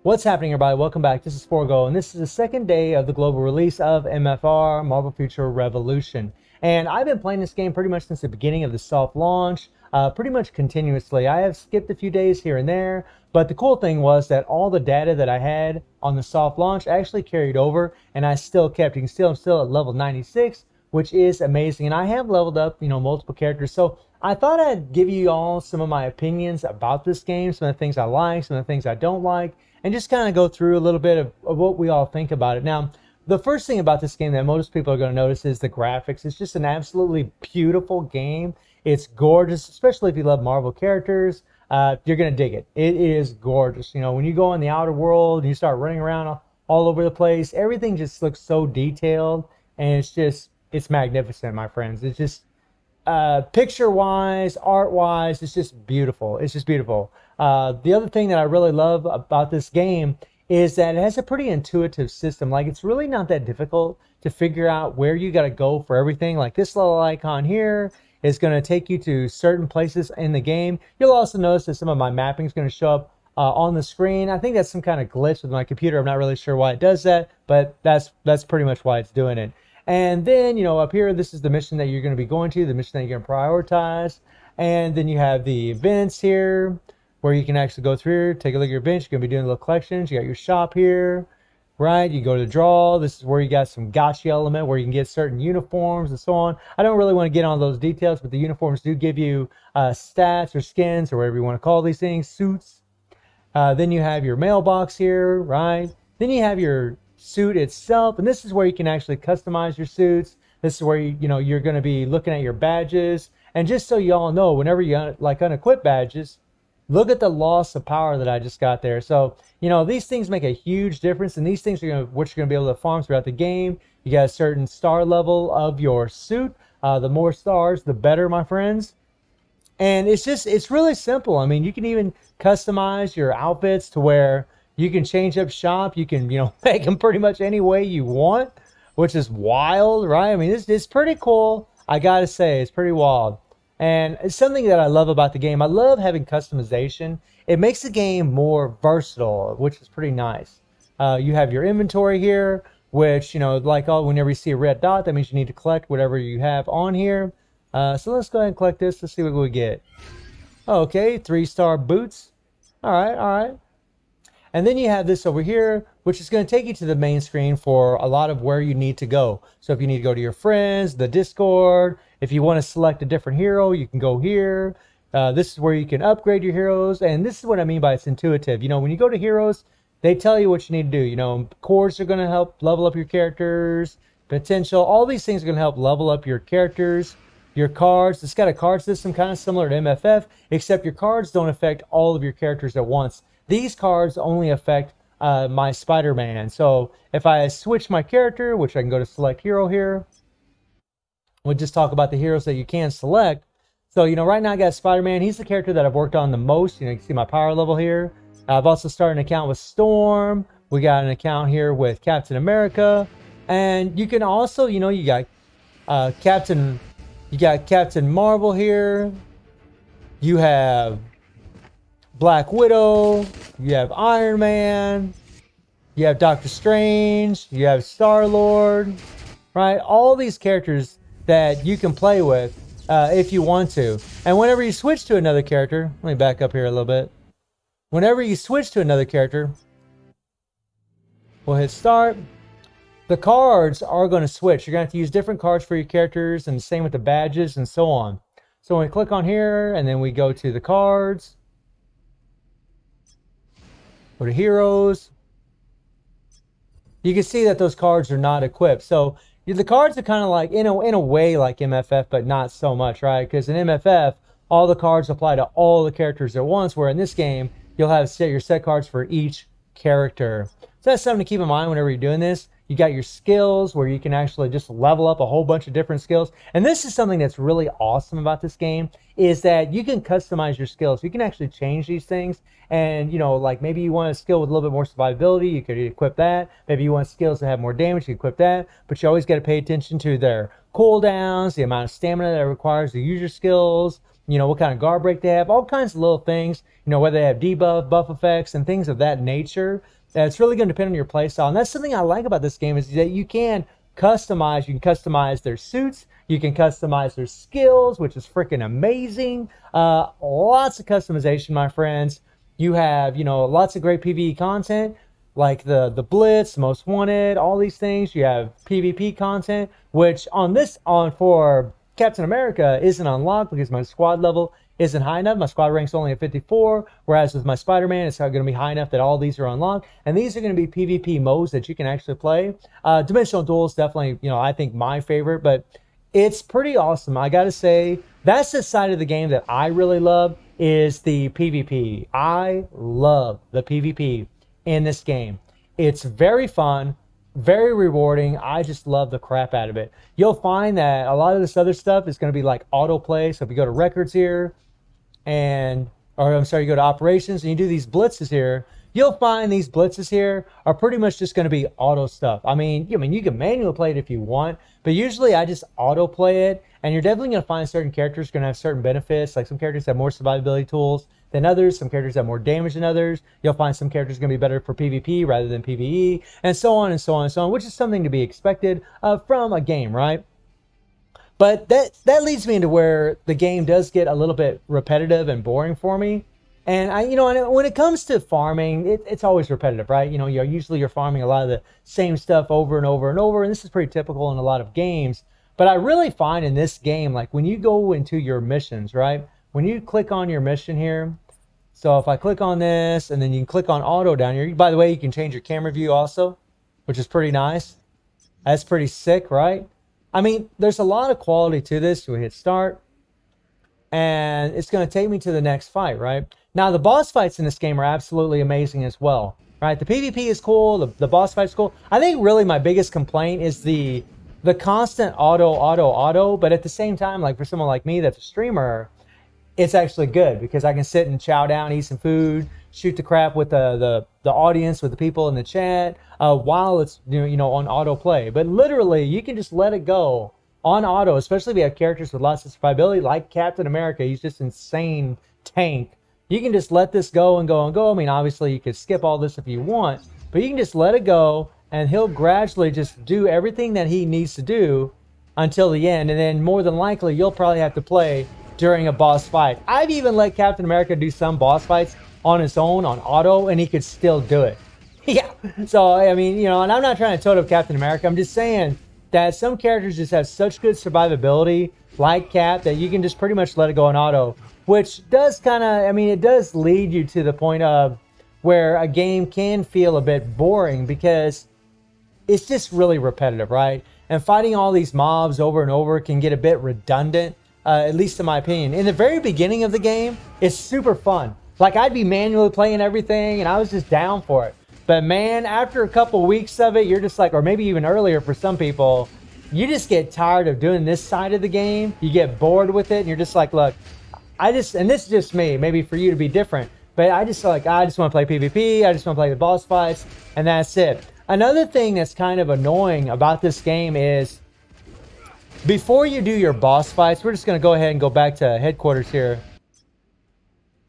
What's happening, everybody? Welcome back. This is Forgo, and this is the second day of the global release of MFR, Marvel Future Revolution. And I've been playing this game pretty much since the beginning of the soft launch, pretty much continuously. I have skipped a few days here and there, but the cool thing was that all the data that I had on the soft launch actually carried over, and I still kept. You can see I'm still at level 96, which is amazing. And I have leveled up, multiple characters. So I thought I'd give you all some of my opinions about this game, some of the things I like, some of the things I don't like, and just kind of go through a little bit of what we all think about it. Now, the first thing about this game that most people are going to notice is the graphics. It's just an absolutely beautiful game. It's gorgeous, especially if you love Marvel characters. You're going to dig it. It is gorgeous. When you go in the outer world and you start running around all over the place, everything just looks so detailed, and it's magnificent, my friends. It's just picture-wise, art-wise, it's just beautiful. It's just beautiful. The other thing that I really love about this game is that it has a pretty intuitive system. Like, it's really not that difficult to figure out where you got to go for everything. Like, this little icon here is going to take you to certain places in the game. You'll also notice that some of my mapping is going to show up on the screen. I think that's some kind of glitch with my computer. I'm not really sure why it does that, but that's pretty much why it's doing it. And then, up here, this is the mission that you're going to be going to, the mission that you're going to prioritize. And then you have the events here, where you can actually go through, take a look at your events. You're going to be doing little collections. You got your shop here, right? You go to draw. This is where you got some gacha element, where you can get certain uniforms and so on. I don't really want to get on those details, but the uniforms do give you stats or skins, or whatever you want to call these things, suits. Then you have your mailbox here, right? Then you have your suit itself, and this is where you can actually customize your suits. This is where you're going to be looking at your badges. And just so you all know, whenever you unequip badges, look at the loss of power that I just got there. So these things make a huge difference, and these things are what you're going to be able to farm throughout the game. You got a certain star level of your suit. The more stars, the better, my friends. And it's really simple. I mean, you can even customize your outfits to where you can change up shop. You can, make them pretty much any way you want, which is wild, right? I mean, it's pretty cool. I gotta say, it's pretty wild. And it's something that I love about the game. I love having customization. It makes the game more versatile, which is pretty nice. You have your inventory here, which, whenever you see a red dot, that means you need to collect whatever you have on here. So let's go ahead and collect this. Let's see what we get. Okay, 3-star boots. All right. And then you have this over here, which is going to take you to the main screen for a lot of where you need to go. So if you need to go to your friends, the Discord, if you want to select a different hero, you can go here. This is where you can upgrade your heroes. And this is what I mean by it's intuitive. When you go to heroes, they tell you what you need to do. Cores are going to help level up your characters. Potential, all these things are going to help level up your characters. Your cards, it's got a card system kind of similar to MFF, except your cards don't affect all of your characters at once. These cards only affect my Spider-Man. So if I switch my character, which I can go to select hero here, we'll just talk about the heroes that you can select. So, right now I got Spider-Man. He's the character that I've worked on the most. You can see my power level here. I've also started an account with Storm. We got an account here with Captain America. And you can also, you got Captain Marvel here. You have Black Widow, you have Iron Man, you have Doctor Strange, you have Star-Lord, right? All these characters that you can play with if you want to. And whenever you switch to another character, let me back up here a little bit. Whenever you switch to another character, we'll hit start. The cards are going to switch. You're going to have to use different cards for your characters, and the same with the badges and so on. So when we click on here, and then we go to the cards, go to heroes, you can see that those cards are not equipped. So the cards are kind of like, in a way, like MFF, but not so much, right? Because in MFF, all the cards apply to all the characters at once, where in this game, you'll have your set cards for each character. So that's something to keep in mind whenever you're doing this. You got your skills, where you can actually just level up a whole bunch of different skills. And this is something that's really awesome about this game, is that you can customize your skills. You can actually change these things. And, like maybe you want a skill with a little bit more survivability, you could equip that. Maybe you want skills that have more damage, you equip that. But you always got to pay attention to their cooldowns, the amount of stamina that it requires to use your skills, you know, what kind of guard break they have, all kinds of little things, you know, whether they have debuff, buff effects, and things of that nature. It's really going to depend on your playstyle. And that's something I like about this game is that you can customize. You can customize their suits. You can customize their skills, which is freaking amazing. Lots of customization, my friends. You have, you know, lots of great PvE content, like the Blitz, Most Wanted, all these things. You have PvP content, which for Captain America isn't unlocked because my squad level isn't high enough. My squad rank's only at 54, whereas with my Spider-Man, it's going to be high enough that all these are unlocked. And these are going to be PvP modes that you can actually play. Dimensional Duel is definitely, you know, I think my favorite, but it's pretty awesome. I got to say, that's the side of the game that I really love is the PvP. I love the PvP in this game. It's very fun, very rewarding. I just love the crap out of it. You'll find that a lot of this other stuff is going to be like autoplay. So if you go to records here, you go to operations and you do these blitzes here, you'll find these blitzes here are pretty much just going to be auto stuff. I mean, you can manually play it if you want, but usually I just auto play it. And you're definitely going to find certain characters going to have certain benefits. Like some characters have more survivability tools than others. Some characters have more damage than others. You'll find some characters going to be better for PvP rather than PvE, and so on and so on and so on, which is something to be expected from a game, right? But that leads me into where the game does get a little bit repetitive and boring for me. And when it comes to farming, it's always repetitive, right? You know, you're farming a lot of the same stuff over and over and over, and this is pretty typical in a lot of games. But I really find in this game, like when you go into your missions, right? When you click on your mission here, so if I click on this and then you can click on auto down here. By the way, you can change your camera view also, which is pretty nice. That's pretty sick, right? I mean, there's a lot of quality to this. We hit start and it's going to take me to the next fight, right? Now, the boss fights in this game are absolutely amazing as well, right? The PvP is cool. The boss fight's cool. I think really my biggest complaint is the constant auto, but at the same time, like for someone like me that's a streamer, it's actually good because I can sit and chow down, eat some food, shoot the crap with the audience, with the people in the chat, while it's on auto play. But literally, you can just let it go on auto, especially if you have characters with lots of survivability, like Captain America. He's just insane tank. You can just let this go and go and go. I mean, obviously, you could skip all this if you want, but you can just let it go, and he'll gradually just do everything that he needs to do until the end. And then more than likely, you'll probably have to play during a boss fight. I've even let Captain America do some boss fights on his own, on auto, and he could still do it. Yeah. So, I mean, and I'm not trying to tote up Captain America. I'm just saying that some characters just have such good survivability, like Cap, that you can just pretty much let it go on auto, which does kind of, it does lead you to the point of where a game can feel a bit boring because it's just really repetitive, right? And fighting all these mobs over and over can get a bit redundant, at least in my opinion. In the very beginning of the game, it's super fun. Like, I'd be manually playing everything, and I was just down for it. But man, after a couple weeks of it, you're just like, or maybe even earlier for some people, you just get tired of doing this side of the game. You get bored with it, and you're just like, look, and this is just me, maybe for you to be different, but I just want to play PvP, I just want to play the boss fights, and that's it. Another thing that's kind of annoying about this game is before you do your boss fights, we're just going to go ahead and go back to headquarters here.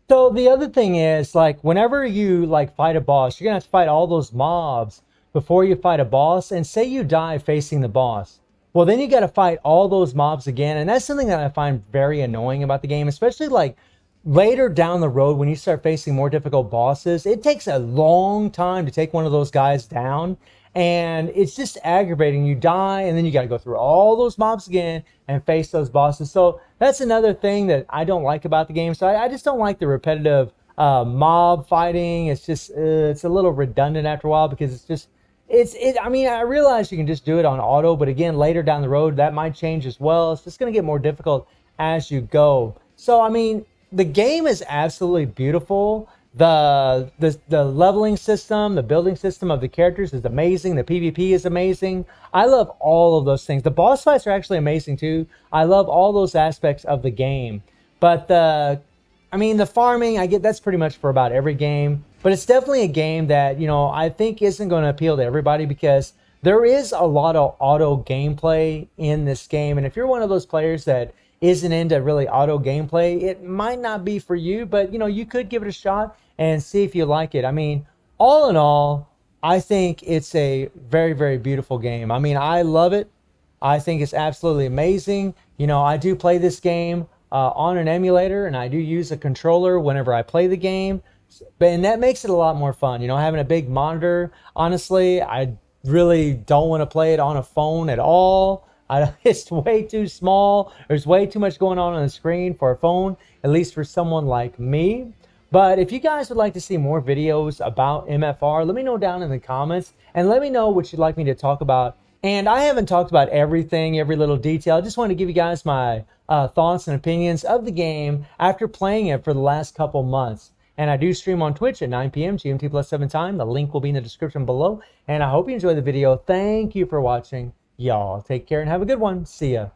So the other thing is, like, whenever you fight a boss, you're going to have to fight all those mobs before you fight a boss, and say you die facing the boss. Well, then you got to fight all those mobs again, and that's something that I find very annoying about the game, especially like later down the road when you start facing more difficult bosses. It takes a long time to take one of those guys down, and it's just aggravating. You die, and then you got to go through all those mobs again and face those bosses. So that's another thing that I don't like about the game. So I just don't like the repetitive mob fighting. It's just it's a little redundant after a while because it's just I realize you can just do it on auto, but again, later down the road, that might change as well. It's just going to get more difficult as you go. So, the game is absolutely beautiful. The leveling system, the building system of the characters is amazing. The PvP is amazing. I love all of those things. The boss fights are actually amazing too. I love all those aspects of the game. But the farming, that's pretty much for about every game. But it's definitely a game that, I think isn't going to appeal to everybody because There is a lot of auto gameplay in this game, and if you're one of those players that isn't into really auto gameplay, it might not be for you, but you could give it a shot and see if you like it. I mean, all in all, I think it's a very, very beautiful game. I mean, I love it. I think it's absolutely amazing. I do play this game on an emulator, and I do use a controller whenever I play the game. And that makes it a lot more fun. Having a big monitor, honestly, I really don't want to play it on a phone at all. It's way too small. There's way too much going on the screen for a phone, at least for someone like me. But if you guys would like to see more videos about MFR, let me know down in the comments, and let me know what you'd like me to talk about. And I haven't talked about everything, every little detail. I just want to give you guys my thoughts and opinions of the game after playing it for the last couple months. And I do stream on Twitch at 9 p.m. GMT+7 time. The link will be in the description below. And I hope you enjoyed the video. Thank you for watching. Y'all take care and have a good one. See ya.